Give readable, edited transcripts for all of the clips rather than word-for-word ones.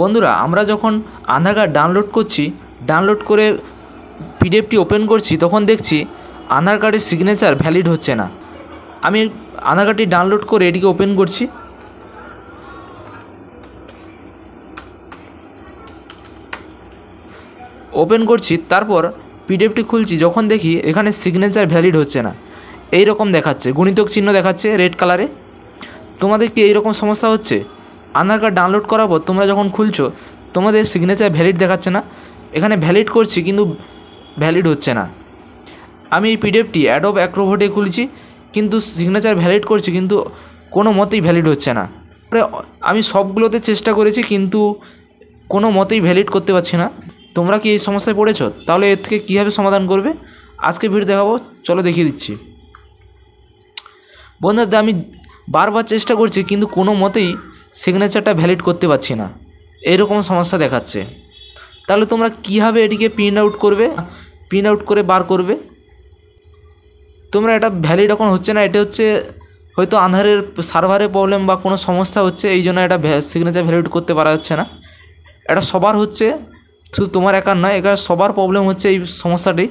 বন্ধুরা, আমরা যখন আধার কার্ড ডাউনলোড করছি, ডাউনলোড করে পিডিএফটি ওপেন করছি, তখন দেখছি আধার কার্ডের সিগনেচার ভ্যালিড হচ্ছে না। আমি আধার কার্ডটি ডাউনলোড করে এটিকে ওপেন করছি। ওপেন করছি, তারপর পিডিএফটি খুলছি, যখন দেখি এখানে সিগনেচার ভ্যালিড হচ্ছে না। এই রকম দেখাচ্ছে, গুণিতক চিহ্ন দেখাচ্ছে রেড কালারে। তোমাদের কি এইরকম সমস্যা হচ্ছে? আধার কার্ড ডাউনলোড করার পর তোমরা যখন খুলছো, তোমাদের সিগনেচার ভ্যালিড দেখাচ্ছে না। এখানে ভ্যালিড করছি কিন্তু ভ্যালিড হচ্ছে না। আমি এই পিডিএফটি অ্যাডোব অ্যাক্রোবটে খুলছি, কিন্তু সিগনেচার ভ্যালিড করছি, কিন্তু কোনো মতেই ভ্যালিড হচ্ছে না। আমি সবগুলোতে চেষ্টা করেছি, কিন্তু কোনো মতেই ভ্যালিড করতে পারছি না। তোমরা কি এই সমস্যায় পড়েছো? তাহলে এর থেকে কীভাবে সমাধান করবে আজকে ভিডিও দেখাবো, চলো দেখিয়ে দিচ্ছি। বন্ধুদের, আমি বারবার চেষ্টা করছি, কিন্তু কোনো মতেই সিগনেচারটা ভ্যালিড করতে পারছি না। এইরকম সমস্যা দেখাচ্ছে। তাহলে তোমরা কীভাবে এটিকে প্রিন্ট আউট করবে, প্রিন্ট আউট করে বার করবে? তোমরা এটা ভ্যালিড এখন হচ্ছে না, এটা হচ্ছে হয়তো আধারের সার্ভারের প্রবলেম বা কোনো সমস্যা হচ্ছে, এই জন্য এটা সিগনেচার ভ্যালিড করতে পারা যাচ্ছে না। এটা সবার হচ্ছে, শুধু তোমার একার নয়, এটা সবার প্রবলেম হচ্ছে এই সমস্যাটি।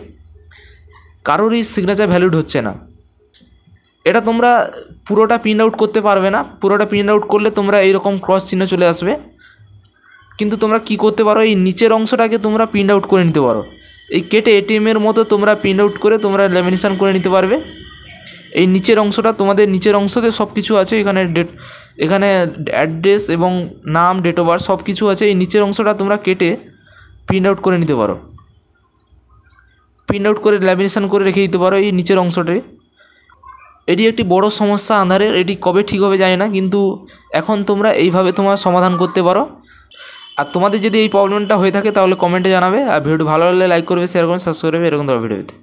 কারোরই সিগনেচার ভ্যালিড হচ্ছে না। এটা তোমরা পুরোটা প্রিন্ট আউট করতে পারবে না। পুরোটা প্রিন্ট আউট করলে তোমরা এইরকম ক্রস চিহ্ন চলে আসবে। কিন্তু তোমরা কি করতে পারো, এই নিচের অংশটাকে তোমরা প্রিন্ট আউট করে নিতে পারো। এই কেটে এটিএমের মতো তোমরা প্রিন্ট আউট করে তোমরা ল্যামিনেশন করে নিতে পারবে। এই নিচের অংশটা, তোমাদের নিচের অংশতে সব কিছু আছে। এখানে অ্যাড্রেস এবং নাম, ডেট অফ বার্থ সব কিছু আছে। এই নিচের অংশটা তোমরা কেটে প্রিন্ট আউট করে নিতে পারো। প্রিন্ট আউট করে ল্যামিনেশন করে রেখে দিতে পারো এই নিচের অংশটি। এটি একটি বড় সমস্যা আধারের। এটি কবে ঠিক হবে জানি না, কিন্তু এখন তোমরা এইভাবে তোমার সমাধান করতে পারো। আর তোমাদের যদি এই প্রবলেমটা হয়ে থাকে তাহলে কমেন্টে জানাবে। আর ভিডিওটি ভালো লাগলে লাইক করবে, শেয়ার করবে, সাবস্ক্রাইব করবে এরকম ধরনের ভিডিও পেতে।